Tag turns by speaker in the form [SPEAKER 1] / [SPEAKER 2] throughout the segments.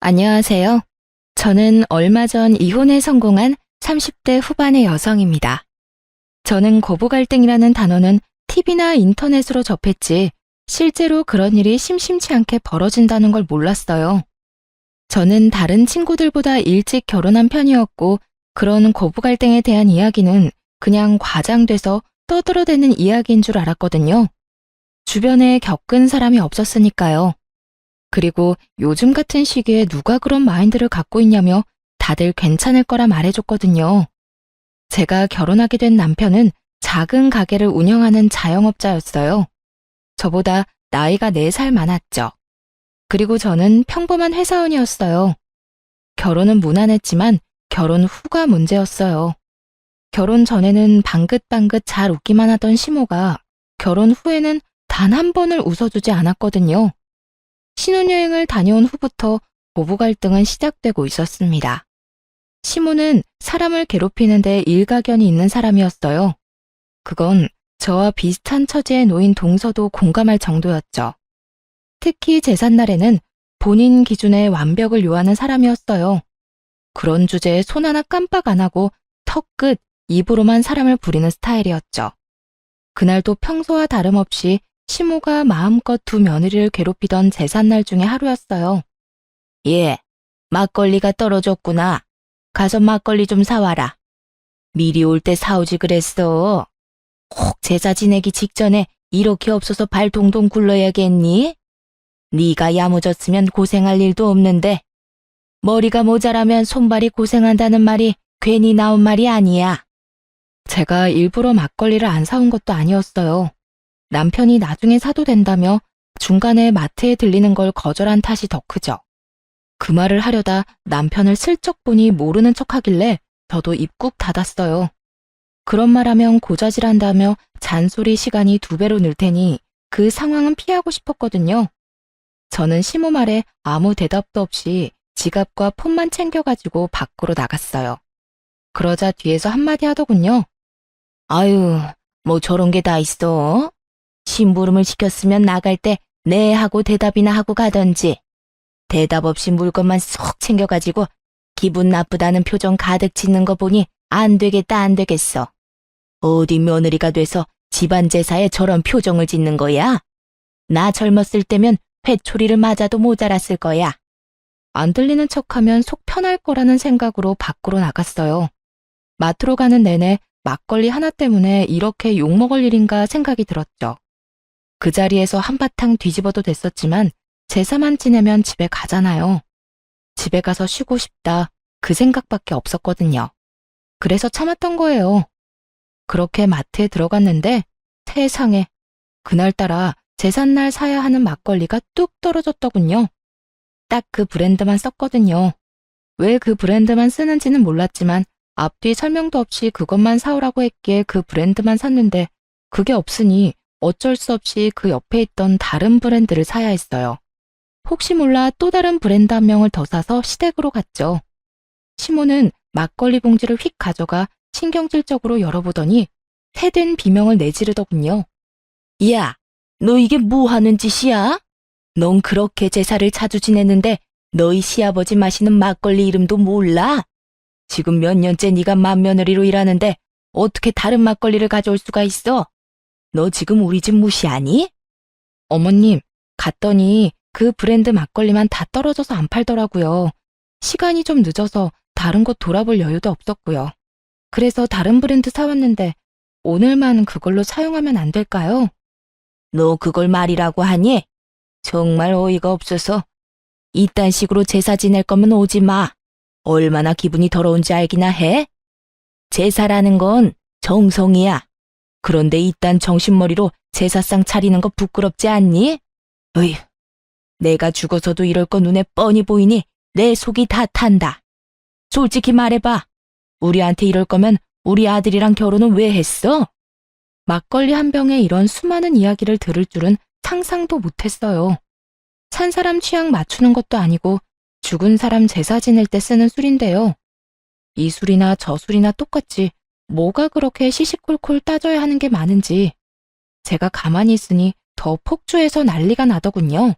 [SPEAKER 1] 안녕하세요. 저는 얼마 전 이혼에 성공한 30대 후반의 여성입니다. 저는 고부 갈등이라는 단어는 TV나 인터넷으로 접했지 실제로 그런 일이 심심치 않게 벌어진다는 걸 몰랐어요. 저는 다른 친구들보다 일찍 결혼한 편이었고 그런 고부 갈등에 대한 이야기는 그냥 과장돼서 떠들어대는 이야기인 줄 알았거든요. 주변에 겪은 사람이 없었으니까요. 그리고 요즘 같은 시기에 누가 그런 마인드를 갖고 있냐며 다들 괜찮을 거라 말해줬거든요. 제가 결혼하게 된 남편은 작은 가게를 운영하는 자영업자였어요. 저보다 나이가 4살 많았죠. 그리고 저는 평범한 회사원이었어요. 결혼은 무난했지만 결혼 후가 문제였어요. 결혼 전에는 방긋방긋 잘 웃기만 하던 시모가 결혼 후에는 단 한 번을 웃어주지 않았거든요. 신혼여행을 다녀온 후부터 고부 갈등은 시작되고 있었습니다. 시모는 사람을 괴롭히는데 일가견이 있는 사람이었어요. 그건 저와 비슷한 처지에 놓인 동서도 공감할 정도였죠. 특히 제삿날에는 본인 기준의 완벽을 요하는 사람이었어요. 그런 주제에 손 하나 깜빡 안 하고 턱끝, 입으로만 사람을 부리는 스타일이었죠. 그날도 평소와 다름없이 시모가 마음껏 두 며느리를 괴롭히던 제삿날 중에 하루였어요. 예, 막걸리가 떨어졌구나. 가서 막걸리 좀 사와라. 미리 올 때 사오지 그랬어. 혹 제사 지내기 직전에 이렇게 없어서 발 동동 굴러야겠니? 네가 야무졌으면 고생할 일도 없는데 머리가 모자라면 손발이 고생한다는 말이 괜히 나온 말이 아니야. 제가 일부러 막걸리를 안 사온 것도 아니었어요. 남편이 나중에 사도 된다며 중간에 마트에 들리는 걸 거절한 탓이 더 크죠. 그 말을 하려다 남편을 슬쩍 보니 모르는 척하길래 저도 입 꾹 닫았어요. 그런 말하면 고자질한다며 잔소리 시간이 2배로 늘 테니 그 상황은 피하고 싶었거든요. 저는 시모 말에 아무 대답도 없이 지갑과 폰만 챙겨가지고 밖으로 나갔어요. 그러자 뒤에서 한마디 하더군요. 아유, 뭐 저런 게 다 있어? 심부름을 시켰으면 나갈 때 네 하고 대답이나 하고 가던지. 대답 없이 물건만 쏙 챙겨가지고 기분 나쁘다는 표정 가득 짓는 거 보니 안 되겠다 안 되겠어. 어디 며느리가 돼서 집안 제사에 저런 표정을 짓는 거야? 나 젊었을 때면 회초리를 맞아도 모자랐을 거야. 안 들리는 척하면 속 편할 거라는 생각으로 밖으로 나갔어요. 마트로 가는 내내 막걸리 하나 때문에 이렇게 욕먹을 일인가 생각이 들었죠. 그 자리에서 한바탕 뒤집어도 됐었지만 제사만 지내면 집에 가잖아요. 집에 가서 쉬고 싶다 그 생각밖에 없었거든요. 그래서 참았던 거예요. 그렇게 마트에 들어갔는데 세상에 그날따라 제삿날 사야 하는 막걸리가 뚝 떨어졌더군요. 딱 그 브랜드만 썼거든요. 왜 그 브랜드만 쓰는지는 몰랐지만 앞뒤 설명도 없이 그것만 사오라고 했기에 그 브랜드만 샀는데 그게 없으니 어쩔 수 없이 그 옆에 있던 다른 브랜드를 사야 했어요. 혹시 몰라 또 다른 브랜드 한 명을 더 사서 시댁으로 갔죠. 시모는 막걸리 봉지를 휙 가져가 신경질적으로 열어보더니 해된 비명을 내지르더군요. 야, 너 이게 뭐 하는 짓이야? 넌 그렇게 제사를 자주 지냈는데 너희 시아버지 마시는 막걸리 이름도 몰라? 지금 몇 년째 네가 맏며느리로 일하는데 어떻게 다른 막걸리를 가져올 수가 있어? 너 지금 우리 집 무시하니? 어머님, 갔더니 그 브랜드 막걸리만 다 떨어져서 안 팔더라고요. 시간이 좀 늦어서 다른 곳 돌아볼 여유도 없었고요. 그래서 다른 브랜드 사왔는데 오늘만 그걸로 사용하면 안 될까요? 너 그걸 말이라고 하니? 정말 어이가 없어서. 이딴 식으로 제사 지낼 거면 오지 마. 얼마나 기분이 더러운지 알기나 해? 제사라는 건 정성이야. 그런데 이딴 정신머리로 제사상 차리는 거 부끄럽지 않니? 어휴, 내가 죽어서도 이럴 거 눈에 뻔히 보이니 내 속이 다 탄다. 솔직히 말해봐. 우리한테 이럴 거면 우리 아들이랑 결혼은 왜 했어? 막걸리 한 병에 이런 수많은 이야기를 들을 줄은 상상도 못했어요. 산 사람 취향 맞추는 것도 아니고 죽은 사람 제사 지낼 때 쓰는 술인데요. 이 술이나 저 술이나 똑같지 뭐가 그렇게 시시콜콜 따져야 하는 게 많은지 제가 가만히 있으니 더 폭주해서 난리가 나더군요.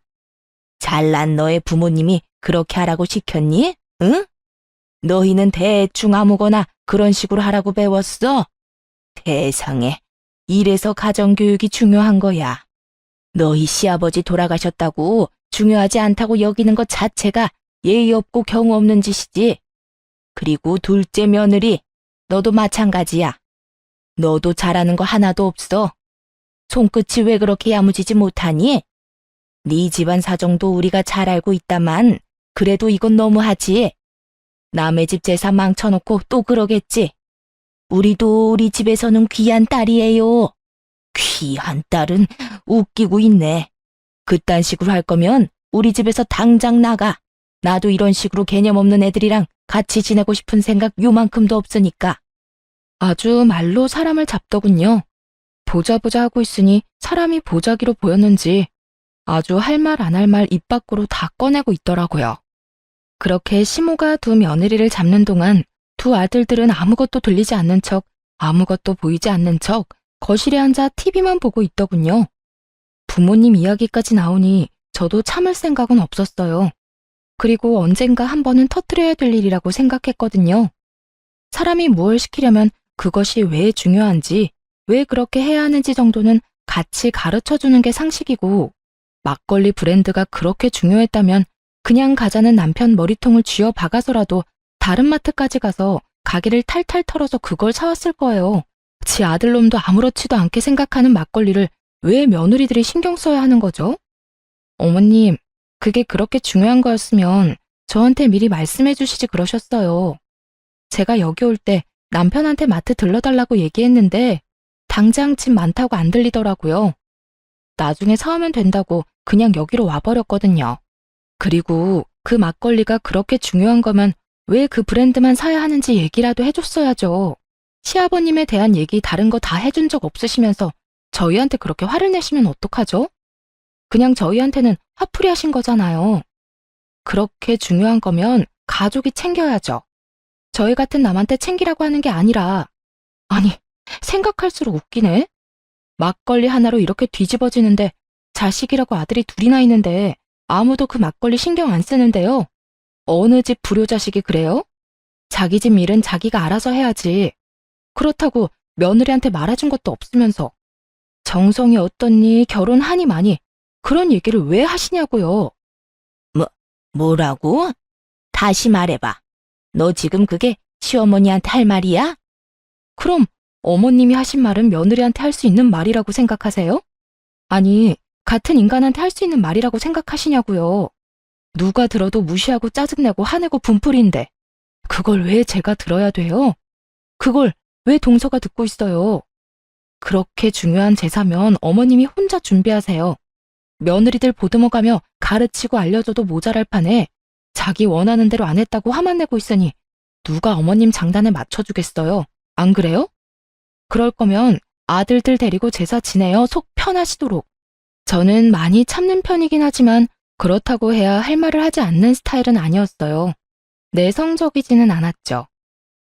[SPEAKER 1] 잘난 너의 부모님이 그렇게 하라고 시켰니? 응? 너희는 대충 아무거나 그런 식으로 하라고 배웠어? 세상에, 이래서 가정교육이 중요한 거야. 너희 시아버지 돌아가셨다고 중요하지 않다고 여기는 것 자체가 예의 없고 경우 없는 짓이지. 그리고 둘째 며느리, 너도 마찬가지야. 너도 잘하는 거 하나도 없어. 손끝이 왜 그렇게 야무지지 못하니? 네 집안 사정도 우리가 잘 알고 있다만 그래도 이건 너무하지. 남의 집 재산 망쳐놓고 또 그러겠지. 우리도 우리 집에서는 귀한 딸이에요. 귀한 딸은 웃기고 있네. 그딴 식으로 할 거면 우리 집에서 당장 나가. 나도 이런 식으로 개념 없는 애들이랑 같이 지내고 싶은 생각 요만큼도 없으니까. 아주 말로 사람을 잡더군요. 보자 하고 있으니 사람이 보자기로 보였는지 아주 할 말 안 할 말 입 밖으로 다 꺼내고 있더라고요. 그렇게 시모가 두 며느리를 잡는 동안 두 아들들은 아무것도 들리지 않는 척, 아무것도 보이지 않는 척 거실에 앉아 TV만 보고 있더군요. 부모님 이야기까지 나오니 저도 참을 생각은 없었어요. 그리고 언젠가 한 번은 터뜨려야 될 일이라고 생각했거든요. 사람이 무엇을 시키려면 그것이 왜 중요한지, 왜 그렇게 해야 하는지 정도는 같이 가르쳐주는 게 상식이고, 막걸리 브랜드가 그렇게 중요했다면 그냥 가자는 남편 머리통을 쥐어 박아서라도 다른 마트까지 가서 가게를 탈탈 털어서 그걸 사왔을 거예요. 지 아들놈도 아무렇지도 않게 생각하는 막걸리를 왜 며느리들이 신경 써야 하는 거죠? 어머님, 그게 그렇게 중요한 거였으면 저한테 미리 말씀해 주시지 그러셨어요. 제가 여기 올 때 남편한테 마트 들러달라고 얘기했는데 당장 집 많다고 안 들리더라고요. 나중에 사오면 된다고 그냥 여기로 와버렸거든요. 그리고 그 막걸리가 그렇게 중요한 거면 왜 그 브랜드만 사야 하는지 얘기라도 해줬어야죠. 시아버님에 대한 얘기 다른 거 다 해준 적 없으시면서 저희한테 그렇게 화를 내시면 어떡하죠? 그냥 저희한테는 화풀이 하신 거잖아요. 그렇게 중요한 거면 가족이 챙겨야죠. 저희 같은 남한테 챙기라고 하는 게 아니라, 아니, 생각할수록 웃기네. 막걸리 하나로 이렇게 뒤집어지는데 자식이라고 아들이 둘이나 있는데 아무도 그 막걸리 신경 안 쓰는데요. 어느 집 불효자식이 그래요? 자기 집 일은 자기가 알아서 해야지. 그렇다고 며느리한테 말해준 것도 없으면서 정성이 어떻니, 결혼하니 마니 그런 얘기를 왜 하시냐고요. 뭐라고? 다시 말해봐. 너 지금 그게 시어머니한테 할 말이야? 그럼 어머님이 하신 말은 며느리한테 할 수 있는 말이라고 생각하세요? 아니, 같은 인간한테 할 수 있는 말이라고 생각하시냐고요. 누가 들어도 무시하고 짜증내고 화내고 분풀이인데 그걸 왜 제가 들어야 돼요? 그걸 왜 동서가 듣고 있어요? 그렇게 중요한 제사면 어머님이 혼자 준비하세요. 며느리들 보듬어가며 가르치고 알려줘도 모자랄 판에 자기 원하는 대로 안 했다고 화만 내고 있으니 누가 어머님 장단에 맞춰주겠어요? 안 그래요? 그럴 거면 아들들 데리고 제사 지내어 속 편하시도록. 저는 많이 참는 편이긴 하지만 그렇다고 해야 할 말을 하지 않는 스타일은 아니었어요. 내성적이지는 않았죠.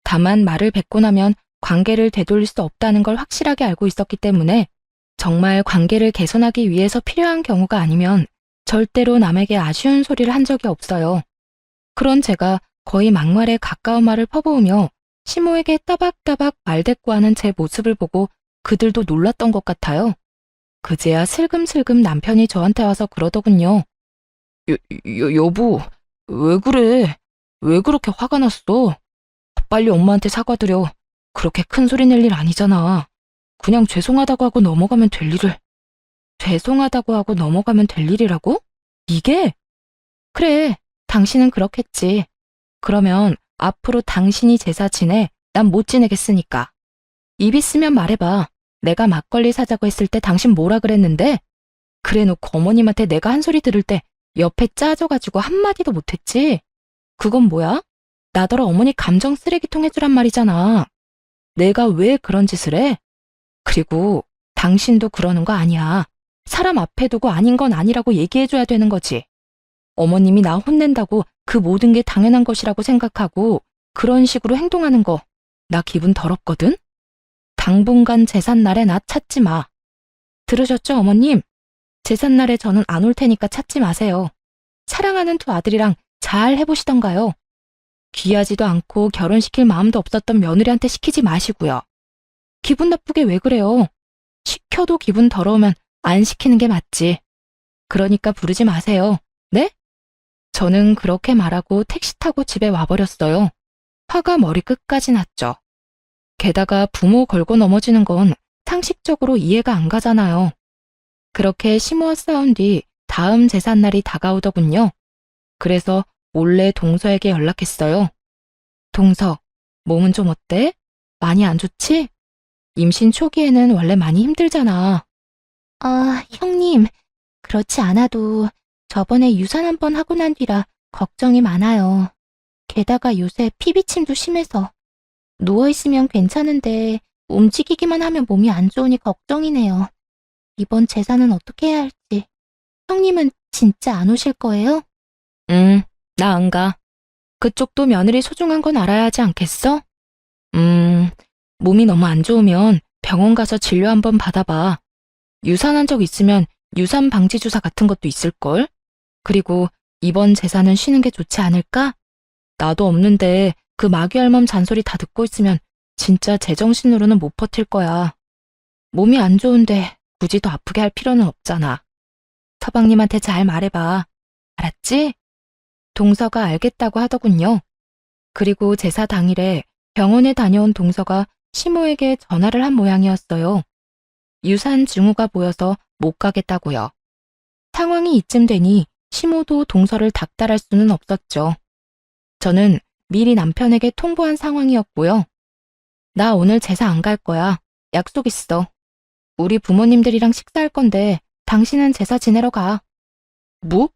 [SPEAKER 1] 다만 말을 뱉고 나면 관계를 되돌릴 수 없다는 걸 확실하게 알고 있었기 때문에 정말 관계를 개선하기 위해서 필요한 경우가 아니면 절대로 남에게 아쉬운 소리를 한 적이 없어요. 그런 제가 거의 막말에 가까운 말을 퍼부으며 시모에게 따박따박 말대꾸하는 제 모습을 보고 그들도 놀랐던 것 같아요. 그제야 슬금슬금 남편이 저한테 와서 그러더군요. 여보, 왜 그래? 왜 그렇게 화가 났어? 빨리 엄마한테 사과드려. 그렇게 큰 소리 낼 일 아니잖아. 그냥 죄송하다고 하고 넘어가면 될 일을. 죄송하다고 하고 넘어가면 될 일이라고? 이게? 그래, 당신은 그렇겠지. 그러면 앞으로 당신이 제사 지내, 난 못 지내겠으니까. 입 있으면 말해봐. 내가 막걸리 사자고 했을 때 당신 뭐라 그랬는데? 그래놓고 어머님한테 내가 한 소리 들을 때 옆에 짜져가지고 한마디도 못했지? 그건 뭐야? 나더러 어머니 감정 쓰레기통 해주란 말이잖아. 내가 왜 그런 짓을 해? 그리고 당신도 그러는 거 아니야. 사람 앞에 두고 아닌 건 아니라고 얘기해줘야 되는 거지. 어머님이 나 혼낸다고 그 모든 게 당연한 것이라고 생각하고 그런 식으로 행동하는 거 나 기분 더럽거든? 당분간 제삿날에 나 찾지 마. 들으셨죠, 어머님? 제삿날에 저는 안 올 테니까 찾지 마세요. 사랑하는 두 아들이랑 잘 해보시던가요? 귀하지도 않고 결혼시킬 마음도 없었던 며느리한테 시키지 마시고요. 기분 나쁘게 왜 그래요? 시켜도 기분 더러우면 안 시키는 게 맞지. 그러니까 부르지 마세요. 네? 저는 그렇게 말하고 택시 타고 집에 와버렸어요. 화가 머리끝까지 났죠. 게다가 부모 걸고 넘어지는 건 상식적으로 이해가 안 가잖아요. 그렇게 시모와 싸운 뒤 다음 제삿날이 다가오더군요. 그래서 몰래 동서에게 연락했어요. 동서, 몸은 좀 어때? 많이 안 좋지? 임신 초기에는 원래 많이 힘들잖아. 아, 형님, 그렇지 않아도 저번에 유산 한 번 하고 난 뒤라 걱정이 많아요. 게다가 요새 피비침도 심해서 누워있으면 괜찮은데 움직이기만 하면 몸이 안 좋으니 걱정이네요. 이번 제사는 어떻게 해야 할지. 형님은 진짜 안 오실 거예요? 응, 나 안 가. 그쪽도 며느리 소중한 건 알아야 하지 않겠어? 몸이 너무 안 좋으면 병원 가서 진료 한번 받아봐. 유산한 적 있으면 유산 방지 주사 같은 것도 있을걸? 그리고 이번 제사는 쉬는 게 좋지 않을까? 나도 없는데 그 마귀할멈 잔소리 다 듣고 있으면 진짜 제정신으로는 못 버틸 거야. 몸이 안 좋은데 굳이 더 아프게 할 필요는 없잖아. 서방님한테 잘 말해봐. 알았지? 동서가 알겠다고 하더군요. 그리고 제사 당일에 병원에 다녀온 동서가 시모에게 전화를 한 모양이었어요. 유산 증후가 보여서 못 가겠다고요. 상황이 이쯤 되니 시모도 동서를 닥달할 수는 없었죠. 저는 미리 남편에게 통보한 상황이었고요. 나 오늘 제사 안 갈 거야. 약속 있어. 우리 부모님들이랑 식사할 건데 당신은 제사 지내러 가. 뭐?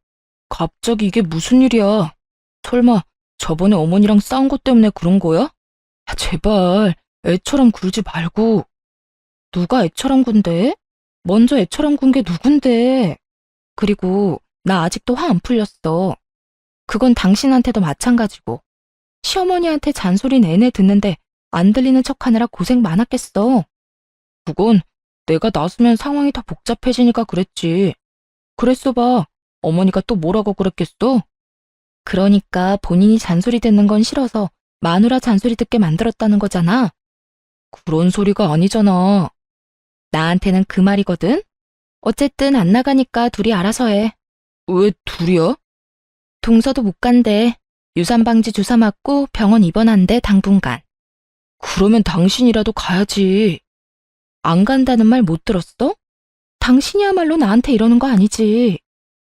[SPEAKER 1] 갑자기 이게 무슨 일이야? 설마 저번에 어머니랑 싸운 것 때문에 그런 거야? 아, 제발 애처럼 굴지 말고. 누가 애처럼 군대? 먼저 애처럼 군 게 누군데? 그리고 나 아직도 화 안 풀렸어. 그건 당신한테도 마찬가지고. 시어머니한테 잔소리 내내 듣는데 안 들리는 척하느라 고생 많았겠어. 그건 내가 나서면 상황이 더 복잡해지니까 그랬지. 그랬어 봐. 어머니가 또 뭐라고 그랬겠어? 그러니까 본인이 잔소리 듣는 건 싫어서 마누라 잔소리 듣게 만들었다는 거잖아. 그런 소리가 아니잖아. 나한테는 그 말이거든. 어쨌든 안 나가니까 둘이 알아서 해. 왜 둘이야? 동서도 못 간대. 유산방지 주사 맞고 병원 입원한대 당분간. 그러면 당신이라도 가야지. 안 간다는 말 못 들었어? 당신이야말로 나한테 이러는 거 아니지.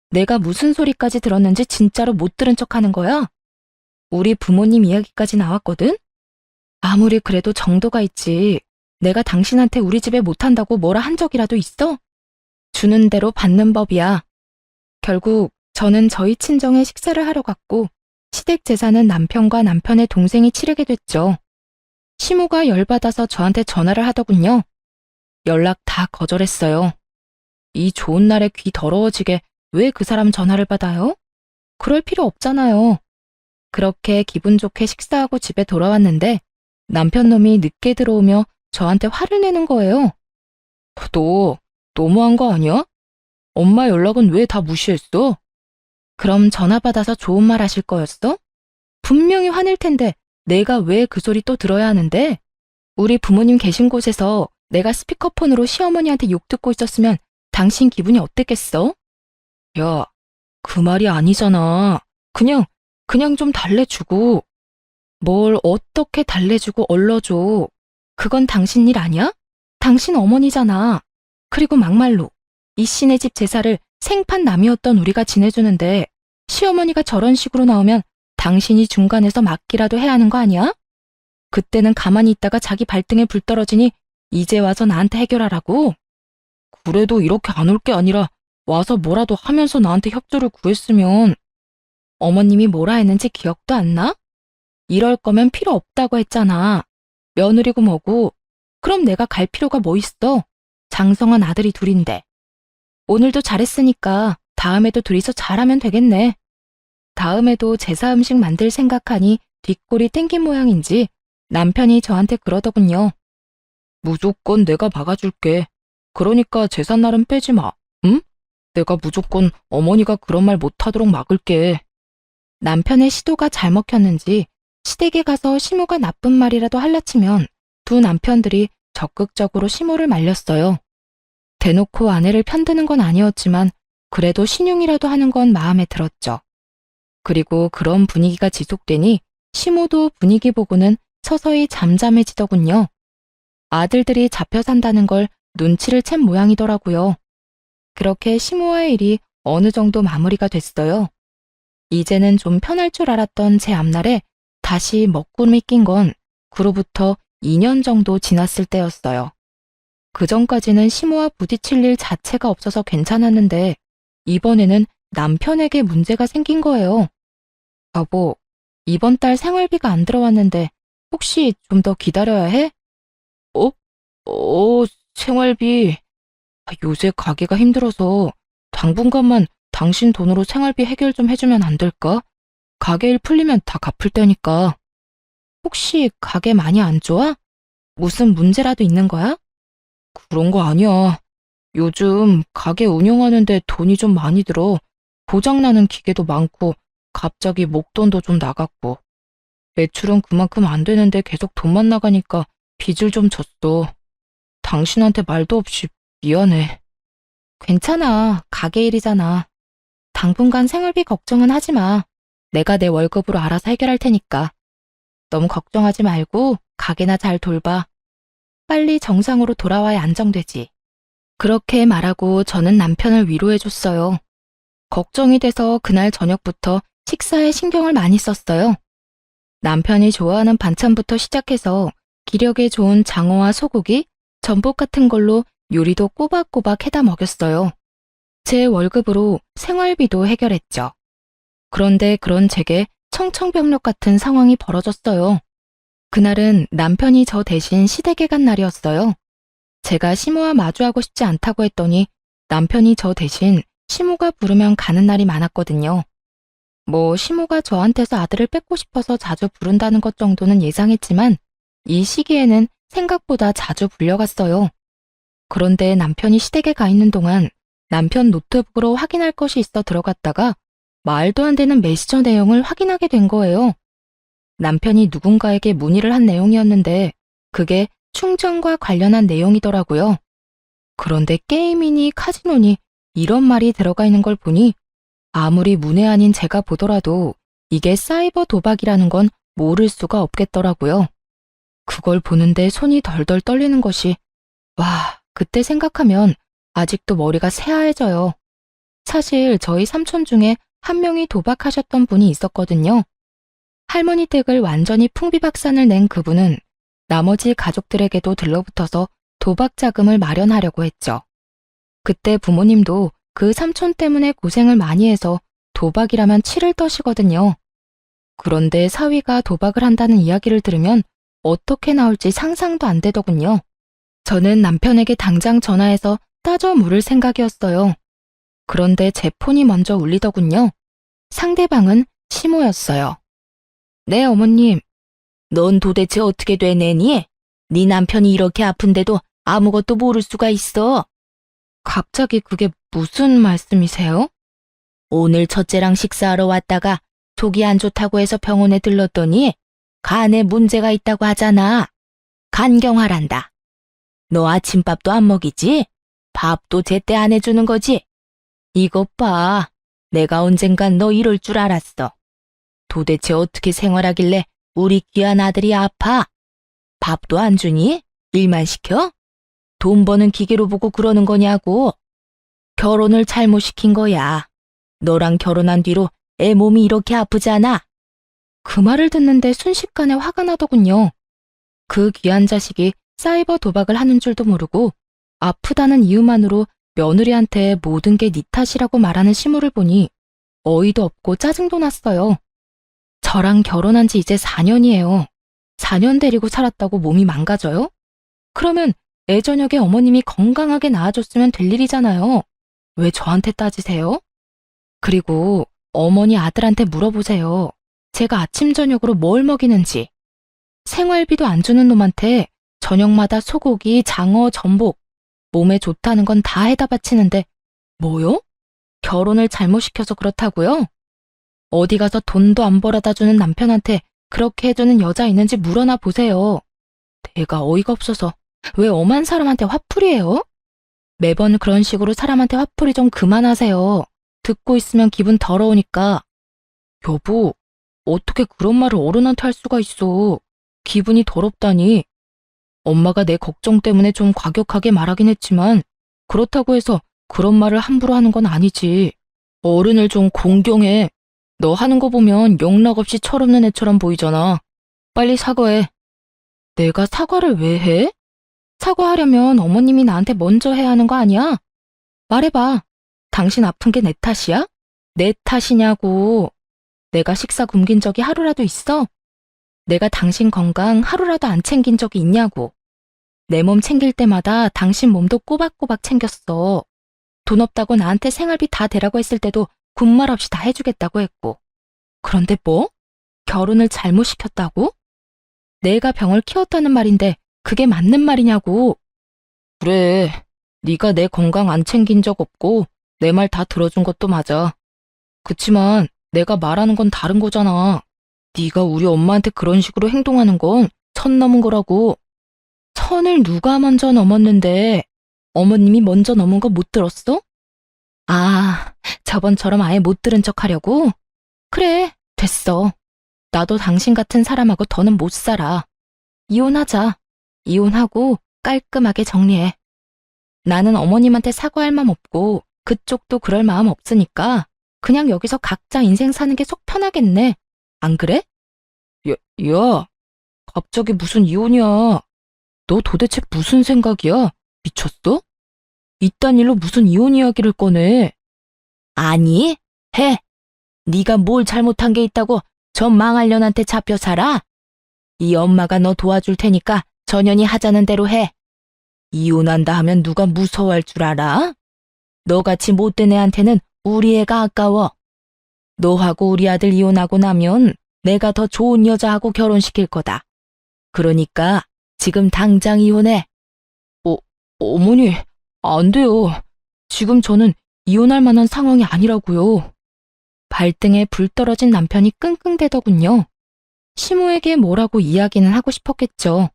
[SPEAKER 1] 내가 무슨 소리까지 들었는지 진짜로 못 들은 척하는 거야? 우리 부모님 이야기까지 나왔거든? 아무리 그래도 정도가 있지. 내가 당신한테 우리 집에 못한다고 뭐라 한 적이라도 있어? 주는 대로 받는 법이야. 결국 저는 저희 친정에 식사를 하러 갔고 시댁 제사는 남편과 남편의 동생이 치르게 됐죠. 시모가 열받아서 저한테 전화를 하더군요. 연락 다 거절했어요. 이 좋은 날에 귀 더러워지게 왜 그 사람 전화를 받아요? 그럴 필요 없잖아요. 그렇게 기분 좋게 식사하고 집에 돌아왔는데 남편 놈이 늦게 들어오며 저한테 화를 내는 거예요. 너 너무한 거 아니야? 엄마 연락은 왜 다 무시했어? 그럼 전화 받아서 좋은 말 하실 거였어? 분명히 화낼 텐데 내가 왜 그 소리 또 들어야 하는데? 우리 부모님 계신 곳에서 내가 스피커폰으로 시어머니한테 욕 듣고 있었으면 당신 기분이 어땠겠어? 야, 그 말이 아니잖아. 그냥 좀 달래주고. 뭘 어떻게 달래주고 얼러줘. 그건 당신 일 아니야? 당신 어머니잖아. 그리고 막말로 이 씨네 집 제사를 생판 남이었던 우리가 지내주는데 시어머니가 저런 식으로 나오면 당신이 중간에서 막기라도 해야 하는 거 아니야? 그때는 가만히 있다가 자기 발등에 불 떨어지니 이제 와서 나한테 해결하라고? 그래도 이렇게 안 올 게 아니라 와서 뭐라도 하면서 나한테 협조를 구했으면. 어머님이 뭐라 했는지 기억도 안 나? 이럴 거면 필요 없다고 했잖아. 며느리고 뭐고. 그럼 내가 갈 필요가 뭐 있어? 장성한 아들이 둘인데. 오늘도 잘했으니까 다음에도 둘이서 잘하면 되겠네. 다음에도 제사 음식 만들 생각하니 뒷골이 땡긴 모양인지 남편이 저한테 그러더군요. 무조건 내가 막아줄게. 그러니까 제삿날은 빼지 마. 응? 내가 무조건 어머니가 그런 말 못하도록 막을게. 남편의 시도가 잘 먹혔는지 시댁에 가서 시모가 나쁜 말이라도 할라치면 두 남편들이 적극적으로 시모를 말렸어요. 대놓고 아내를 편드는 건 아니었지만 그래도 신용이라도 하는 건 마음에 들었죠. 그리고 그런 분위기가 지속되니 시모도 분위기 보고는 서서히 잠잠해지더군요. 아들들이 잡혀 산다는 걸 눈치를 챈 모양이더라고요. 그렇게 시모와의 일이 어느 정도 마무리가 됐어요. 이제는 좀 편할 줄 알았던 제 앞날에 다시 먹구름이 낀 건 그로부터 2년 정도 지났을 때였어요. 그 전까지는 시모와 부딪힐 일 자체가 없어서 괜찮았는데 이번에는 남편에게 문제가 생긴 거예요. 여보, 이번 달 생활비가 안 들어왔는데 혹시 좀 더 기다려야 해? 어? 생활비. 요새 가게가 힘들어서 당분간만 당신 돈으로 생활비 해결 좀 해주면 안 될까? 가게 일 풀리면 다 갚을 테니까. 혹시 가게 많이 안 좋아? 무슨 문제라도 있는 거야? 그런 거 아니야. 요즘 가게 운영하는데 돈이 좀 많이 들어. 고장나는 기계도 많고 갑자기 목돈도 좀 나갔고. 매출은 그만큼 안 되는데 계속 돈만 나가니까 빚을 좀 졌어. 당신한테 말도 없이 미안해. 괜찮아. 가게 일이잖아. 당분간 생활비 걱정은 하지 마. 내가 내 월급으로 알아서 해결할 테니까. 너무 걱정하지 말고 가게나 잘 돌봐. 빨리 정상으로 돌아와야 안정되지. 그렇게 말하고 저는 남편을 위로해줬어요. 걱정이 돼서 그날 저녁부터 식사에 신경을 많이 썼어요. 남편이 좋아하는 반찬부터 시작해서 기력에 좋은 장어와 소고기, 전복 같은 걸로 요리도 꼬박꼬박 해다 먹였어요. 제 월급으로 생활비도 해결했죠. 그런데 그런 제게 청천벽력 같은 상황이 벌어졌어요. 그날은 남편이 저 대신 시댁에 간 날이었어요. 제가 시모와 마주하고 싶지 않다고 했더니 남편이 저 대신 시모가 부르면 가는 날이 많았거든요. 뭐 시모가 저한테서 아들을 뺏고 싶어서 자주 부른다는 것 정도는 예상했지만 이 시기에는 생각보다 자주 불려갔어요. 그런데 남편이 시댁에 가 있는 동안 남편 노트북으로 확인할 것이 있어 들어갔다가 말도 안 되는 메시저 내용을 확인하게 된 거예요. 남편이 누군가에게 문의를 한 내용이었는데 그게 충전과 관련한 내용이더라고요. 그런데 게임이니 카지노니 이런 말이 들어가 있는 걸 보니 아무리 문외한인 제가 보더라도 이게 사이버 도박이라는 건 모를 수가 없겠더라고요. 그걸 보는데 손이 덜덜 떨리는 것이 와, 그때 생각하면 아직도 머리가 새하얘져요. 사실 저희 삼촌 중에 한 명이 도박하셨던 분이 있었거든요. 할머니 댁을 완전히 풍비박산을 낸 그분은 나머지 가족들에게도 들러붙어서 도박 자금을 마련하려고 했죠. 그때 부모님도 그 삼촌 때문에 고생을 많이 해서 도박이라면 치를 떠시거든요. 그런데 사위가 도박을 한다는 이야기를 들으면 어떻게 나올지 상상도 안 되더군요. 저는 남편에게 당장 전화해서 따져 물을 생각이었어요. 그런데 제 폰이 먼저 울리더군요. 상대방은 시모였어요. 네, 어머님. 넌 도대체 어떻게 되내니? 네 남편이 이렇게 아픈데도 아무것도 모를 수가 있어. 갑자기 그게 무슨 말씀이세요? 오늘 첫째랑 식사하러 왔다가 속이 안 좋다고 해서 병원에 들렀더니 간에 문제가 있다고 하잖아. 간경화란다. 너 아침밥도 안 먹이지? 밥도 제때 안 해주는 거지? 이것 봐. 내가 언젠간 너 이럴 줄 알았어. 도대체 어떻게 생활하길래 우리 귀한 아들이 아파? 밥도 안 주니? 일만 시켜? 돈 버는 기계로 보고 그러는 거냐고. 결혼을 잘못 시킨 거야. 너랑 결혼한 뒤로 애 몸이 이렇게 아프잖아. 그 말을 듣는데 순식간에 화가 나더군요. 그 귀한 자식이 사이버 도박을 하는 줄도 모르고 아프다는 이유만으로 며느리한테 모든 게 네 탓이라고 말하는 시모를 보니 어이도 없고 짜증도 났어요. 저랑 결혼한 지 이제 4년이에요. 4년 데리고 살았다고 몸이 망가져요? 그러면 애저녁에 어머님이 건강하게 나아졌으면 될 일이잖아요. 왜 저한테 따지세요? 그리고 어머니 아들한테 물어보세요. 제가 아침 저녁으로 뭘 먹이는지. 생활비도 안 주는 놈한테 저녁마다 소고기, 장어, 전복, 몸에 좋다는 건 다 해다 바치는데 뭐요? 결혼을 잘못 시켜서 그렇다고요? 어디 가서 돈도 안 벌어다 주는 남편한테 그렇게 해주는 여자 있는지 물어나 보세요. 내가 어이가 없어서 왜 엄한 사람한테 화풀이해요? 매번 그런 식으로 사람한테 화풀이 좀 그만하세요. 듣고 있으면 기분 더러우니까. 여보, 어떻게 그런 말을 어른한테 할 수가 있어. 기분이 더럽다니. 엄마가 내 걱정 때문에 좀 과격하게 말하긴 했지만 그렇다고 해서 그런 말을 함부로 하는 건 아니지. 어른을 좀 공경해. 너 하는 거 보면 영락없이 철없는 애처럼 보이잖아. 빨리 사과해. 내가 사과를 왜 해? 사과하려면 어머님이 나한테 먼저 해야 하는 거 아니야? 말해봐. 당신 아픈 게 내 탓이야? 내 탓이냐고. 내가 식사 굶긴 적이 하루라도 있어? 내가 당신 건강 하루라도 안 챙긴 적이 있냐고. 내 몸 챙길 때마다 당신 몸도 꼬박꼬박 챙겼어. 돈 없다고 나한테 생활비 다 대라고 했을 때도 군말 없이 다 해주겠다고 했고. 그런데 뭐? 결혼을 잘못 시켰다고? 내가 병을 키웠다는 말인데 그게 맞는 말이냐고. 그래, 네가 내 건강 안 챙긴 적 없고 내 말 다 들어준 것도 맞아. 그치만 내가 말하는 건 다른 거잖아. 네가 우리 엄마한테 그런 식으로 행동하는 건 선 넘은 거라고. 선을 누가 먼저 넘었는데 어머님이 먼저 넘은 거 못 들었어? 아, 저번처럼 아예 못 들은 척 하려고? 그래, 됐어. 나도 당신 같은 사람하고 더는 못 살아. 이혼하자. 이혼하고 깔끔하게 정리해. 나는 어머님한테 사과할 마음 없고 그쪽도 그럴 마음 없으니까 그냥 여기서 각자 인생 사는 게 속 편하겠네. 안 그래? 야, 갑자기 무슨 이혼이야. 너 도대체 무슨 생각이야? 미쳤어? 이딴 일로 무슨 이혼 이야기를 꺼내? 아니, 해. 네가 뭘 잘못한 게 있다고 저 망할 년한테 잡혀 살아? 이 엄마가 너 도와줄 테니까 전연이 하자는 대로 해. 이혼한다 하면 누가 무서워할 줄 알아? 너같이 못된 애한테는 우리 애가 아까워. 너하고 우리 아들 이혼하고 나면 내가 더 좋은 여자하고 결혼시킬 거다. 그러니까 지금 당장 이혼해. 어머니, 안 돼요. 지금 저는 이혼할 만한 상황이 아니라고요. 발등에 불 떨어진 남편이 끙끙대더군요. 시모에게 뭐라고 이야기는 하고 싶었겠죠.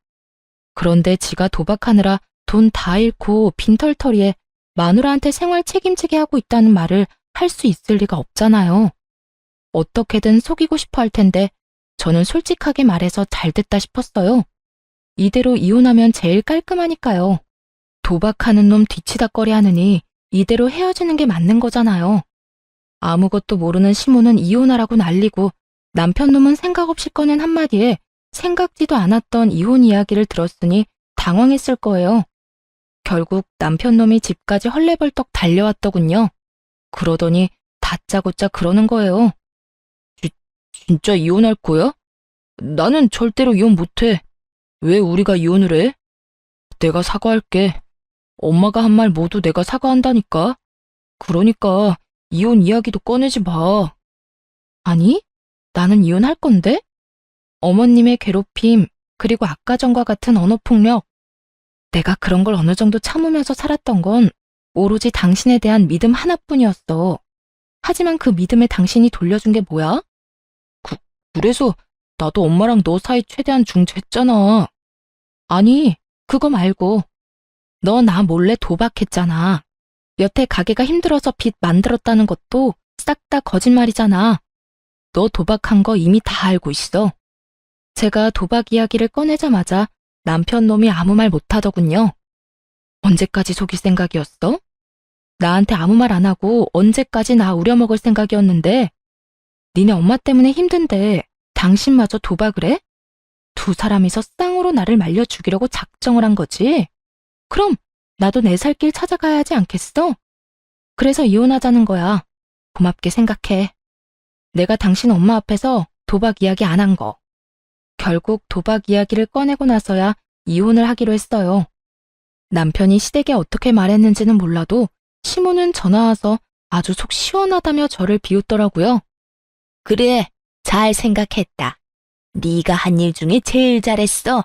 [SPEAKER 1] 그런데 지가 도박하느라 돈 다 잃고 빈털터리에 마누라한테 생활 책임지게 하고 있다는 말을 할 수 있을 리가 없잖아요. 어떻게든 속이고 싶어 할 텐데 저는 솔직하게 말해서 잘 됐다 싶었어요. 이대로 이혼하면 제일 깔끔하니까요. 도박하는 놈 뒤치다꺼리 하느니 이대로 헤어지는 게 맞는 거잖아요. 아무것도 모르는 시모는 이혼하라고 난리고 남편 놈은 생각 없이 꺼낸 한마디에 생각지도 않았던 이혼 이야기를 들었으니 당황했을 거예요. 결국 남편 놈이 집까지 헐레벌떡 달려왔더군요. 그러더니 다짜고짜 그러는 거예요. 진짜 이혼할 거야? 나는 절대로 이혼 못해. 왜 우리가 이혼을 해? 내가 사과할게. 엄마가 한 말 모두 내가 사과한다니까. 그러니까 이혼 이야기도 꺼내지 마. 아니, 나는 이혼할 건데? 어머님의 괴롭힘, 그리고 아까 전과 같은 언어폭력. 내가 그런 걸 어느 정도 참으면서 살았던 건 오로지 당신에 대한 믿음 하나뿐이었어. 하지만 그 믿음에 당신이 돌려준 게 뭐야? 그래서 나도 엄마랑 너 사이 최대한 중재했잖아. 아니, 그거 말고 너 나 몰래 도박했잖아. 여태 가게가 힘들어서 빚 만들었다는 것도 싹 다 거짓말이잖아. 너 도박한 거 이미 다 알고 있어. 제가 도박 이야기를 꺼내자마자 남편 놈이 아무 말 못하더군요. 언제까지 속일 생각이었어? 나한테 아무 말 안 하고 언제까지 나 우려먹을 생각이었는데 니네 엄마 때문에 힘든데 당신마저 도박을 해? 두 사람이서 쌍으로 나를 말려 죽이려고 작정을 한 거지? 그럼 나도 내 살 길 찾아가야 하지 않겠어? 그래서 이혼하자는 거야. 고맙게 생각해. 내가 당신 엄마 앞에서 도박 이야기 안 한 거. 결국 도박 이야기를 꺼내고 나서야 이혼을 하기로 했어요. 남편이 시댁에 어떻게 말했는지는 몰라도 시모는 전화 와서 아주 속 시원하다며 저를 비웃더라고요. 그래, 잘 생각했다. 네가 한 일 중에 제일 잘했어.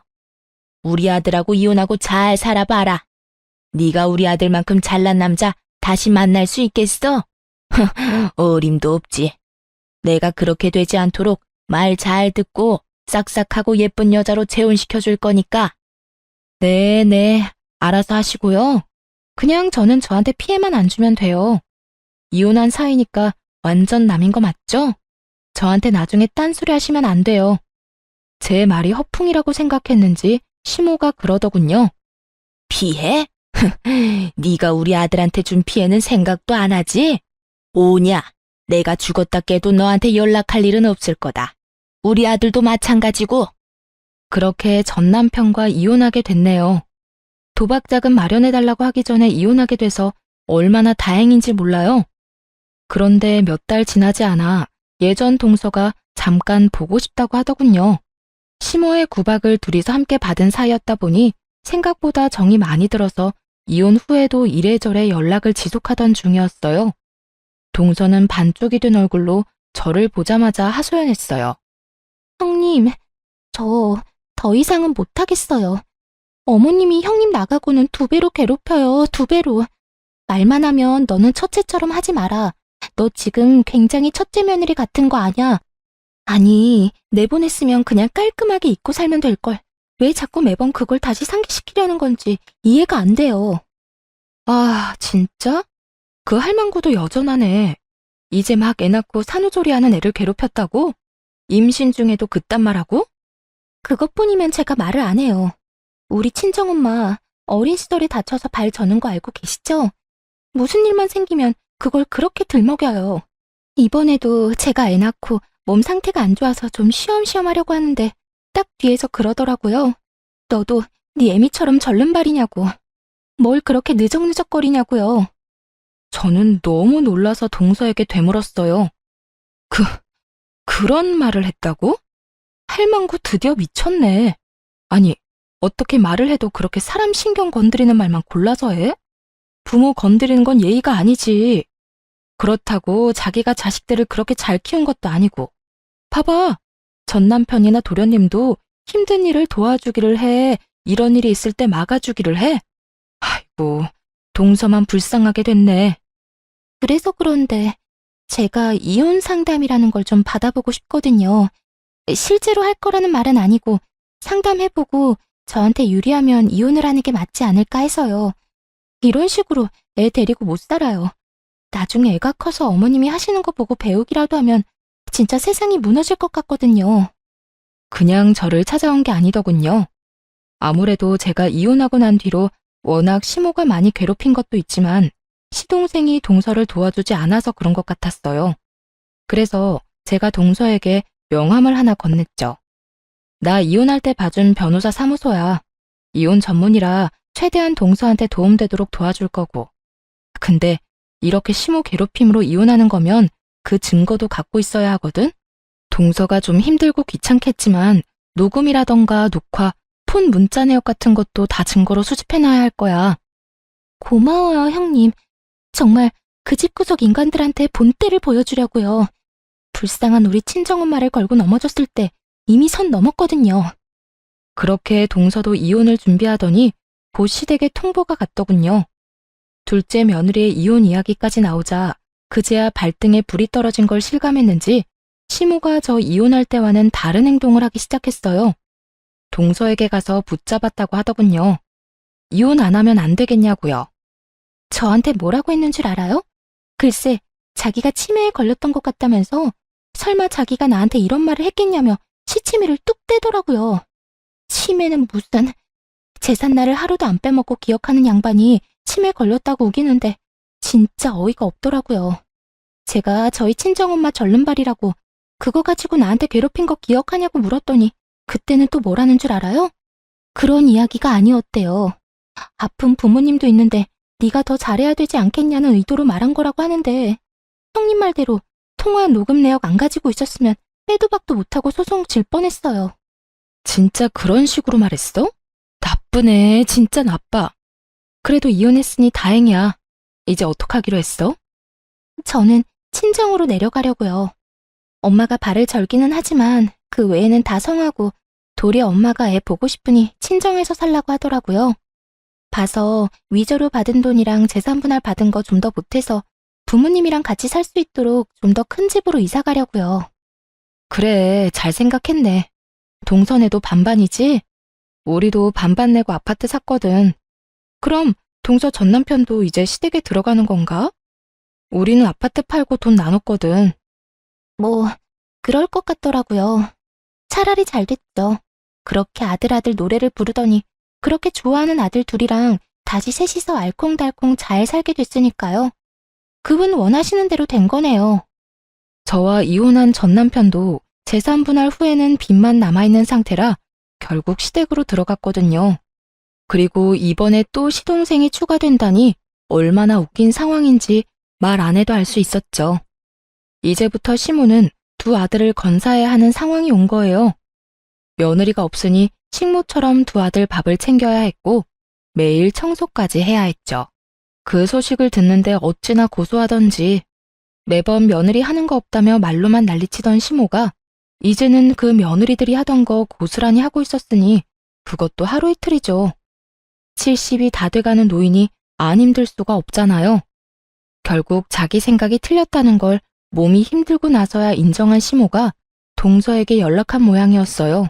[SPEAKER 1] 우리 아들하고 이혼하고 잘 살아봐라. 네가 우리 아들만큼 잘난 남자 다시 만날 수 있겠어? 어림도 없지. 내가 그렇게 되지 않도록 말 잘 듣고 싹싹하고 예쁜 여자로 재혼시켜줄 거니까. 네, 알아서 하시고요. 그냥 저는 저한테 피해만 안 주면 돼요. 이혼한 사이니까 완전 남인 거 맞죠? 저한테 나중에 딴소리 하시면 안 돼요. 제 말이 허풍이라고 생각했는지 시모가 그러더군요. 피해? 네가 우리 아들한테 준 피해는 생각도 안 하지? 오냐, 내가 죽었다 깨도 너한테 연락할 일은 없을 거다. 우리 아들도 마찬가지고. 그렇게 전 남편과 이혼하게 됐네요. 도박 자금 마련해달라고 하기 전에 이혼하게 돼서 얼마나 다행인지 몰라요. 그런데 몇 달 지나지 않아 예전 동서가 잠깐 보고 싶다고 하더군요. 시모의 구박을 둘이서 함께 받은 사이였다 보니 생각보다 정이 많이 들어서 이혼 후에도 이래저래 연락을 지속하던 중이었어요. 동서는 반쪽이 된 얼굴로 저를 보자마자 하소연했어요. 형님, 저 더 이상은 못하겠어요. 어머님이 형님 나가고는 2배로 괴롭혀요, 2배로. 말만 하면 너는 첫째처럼 하지 마라. 너 지금 굉장히 첫째 며느리 같은 거 아냐? 아니, 내보냈으면 그냥 깔끔하게 잊고 살면 될걸. 왜 자꾸 매번 그걸 다시 상기시키려는 건지 이해가 안 돼요. 아, 진짜? 그 할망구도 여전하네. 이제 막 애 낳고 산후조리하는 애를 괴롭혔다고? 임신 중에도 그딴 말하고? 그것뿐이면 제가 말을 안 해요. 우리 친정엄마 어린 시절에 다쳐서 발 저는 거 알고 계시죠? 무슨 일만 생기면 그걸 그렇게 들먹여요. 이번에도 제가 애 낳고 몸 상태가 안 좋아서 좀 쉬엄쉬엄 하려고 하는데 딱 뒤에서 그러더라고요. 너도 네 애미처럼 절름발이냐고. 뭘 그렇게 느적느적거리냐고요. 저는 너무 놀라서 동서에게 되물었어요. 그런 말을 했다고? 할망구 드디어 미쳤네. 아니, 어떻게 말을 해도 그렇게 사람 신경 건드리는 말만 골라서 해? 부모 건드리는 건 예의가 아니지. 그렇다고 자기가 자식들을 그렇게 잘 키운 것도 아니고. 봐봐, 전 남편이나 도련님도 힘든 일을 도와주기를 해. 이런 일이 있을 때 막아주기를 해. 아이고, 동서만 불쌍하게 됐네. 그래서 그런데 제가 이혼 상담이라는 걸 좀 받아보고 싶거든요. 실제로 할 거라는 말은 아니고 상담해보고 저한테 유리하면 이혼을 하는 게 맞지 않을까 해서요. 이런 식으로 애 데리고 못 살아요. 나중에 애가 커서 어머님이 하시는 거 보고 배우기라도 하면 진짜 세상이 무너질 것 같거든요. 그냥 저를 찾아온 게 아니더군요. 아무래도 제가 이혼하고 난 뒤로 워낙 시모가 많이 괴롭힌 것도 있지만 시동생이 동서를 도와주지 않아서 그런 것 같았어요. 그래서 제가 동서에게 명함을 하나 건넸죠. 나 이혼할 때 봐준 변호사 사무소야. 이혼 전문이라 최대한 동서한테 도움되도록 도와줄 거고. 근데 이렇게 시모 괴롭힘으로 이혼하는 거면 그 증거도 갖고 있어야 하거든? 동서가 좀 힘들고 귀찮겠지만 녹음이라던가 녹화, 폰 문자 내역 같은 것도 다 증거로 수집해놔야 할 거야. 고마워요, 형님. 정말 그 집구석 인간들한테 본때를 보여주려고요. 불쌍한 우리 친정엄마를 걸고 넘어졌을 때 이미 선 넘었거든요. 그렇게 동서도 이혼을 준비하더니 곧 시댁에 통보가 갔더군요. 둘째 며느리의 이혼 이야기까지 나오자 그제야 발등에 불이 떨어진 걸 실감했는지 시모가 저 이혼할 때와는 다른 행동을 하기 시작했어요. 동서에게 가서 붙잡았다고 하더군요. 이혼 안 하면 안 되겠냐고요. 저한테 뭐라고 했는 줄 알아요? 글쎄, 자기가 치매에 걸렸던 것 같다면서 설마 자기가 나한테 이런 말을 했겠냐며 시치미를 뚝 떼더라고요. 치매는 무슨... 제삿날을 하루도 안 빼먹고 기억하는 양반이 치매 걸렸다고 우기는데 진짜 어이가 없더라고요. 제가 저희 친정엄마 절름발이라고 그거 가지고 나한테 괴롭힌 거 기억하냐고 물었더니 그때는 또 뭐라는 줄 알아요? 그런 이야기가 아니었대요. 아픈 부모님도 있는데 네가 더 잘해야 되지 않겠냐는 의도로 말한 거라고 하는데 형님 말대로 통화 녹음 내역 안 가지고 있었으면 빼도 박도 못하고 소송 질 뻔했어요. 진짜 그런 식으로 말했어? 나쁘네, 진짜 나빠. 그래도 이혼했으니 다행이야. 이제 어떡하기로 했어? 저는 친정으로 내려가려고요. 엄마가 발을 절기는 하지만 그 외에는 다 성하고 도리어 엄마가 애 보고 싶으니 친정에서 살라고 하더라고요. 봐서 위조로 받은 돈이랑 재산 분할 받은 거 좀 더 못해서 부모님이랑 같이 살 수 있도록 좀 더 큰 집으로 이사 가려고요. 그래, 잘 생각했네. 동선에도 반반이지? 우리도 반반 내고 아파트 샀거든. 그럼 동서 전 남편도 이제 시댁에 들어가는 건가? 우리는 아파트 팔고 돈 나눴거든. 뭐, 그럴 것 같더라고요. 차라리 잘 됐죠. 그렇게 아들 노래를 부르더니 그렇게 좋아하는 아들 둘이랑 다시 셋이서 알콩달콩 잘 살게 됐으니까요. 그분 원하시는 대로 된 거네요. 저와 이혼한 전 남편도 재산 분할 후에는 빚만 남아있는 상태라 결국 시댁으로 들어갔거든요. 그리고 이번에 또 시동생이 추가된다니 얼마나 웃긴 상황인지 말 안 해도 알 수 있었죠. 이제부터 시모는 두 아들을 건사해야 하는 상황이 온 거예요. 며느리가 없으니 식모처럼 두 아들 밥을 챙겨야 했고 매일 청소까지 해야 했죠. 그 소식을 듣는데 어찌나 고소하던지 매번 며느리 하는 거 없다며 말로만 난리치던 시모가 이제는 그 며느리들이 하던 거 고스란히 하고 있었으니 그것도 하루 이틀이죠. 70이 다 돼가는 노인이 안 힘들 수가 없잖아요. 결국 자기 생각이 틀렸다는 걸 몸이 힘들고 나서야 인정한 시모가 동서에게 연락한 모양이었어요.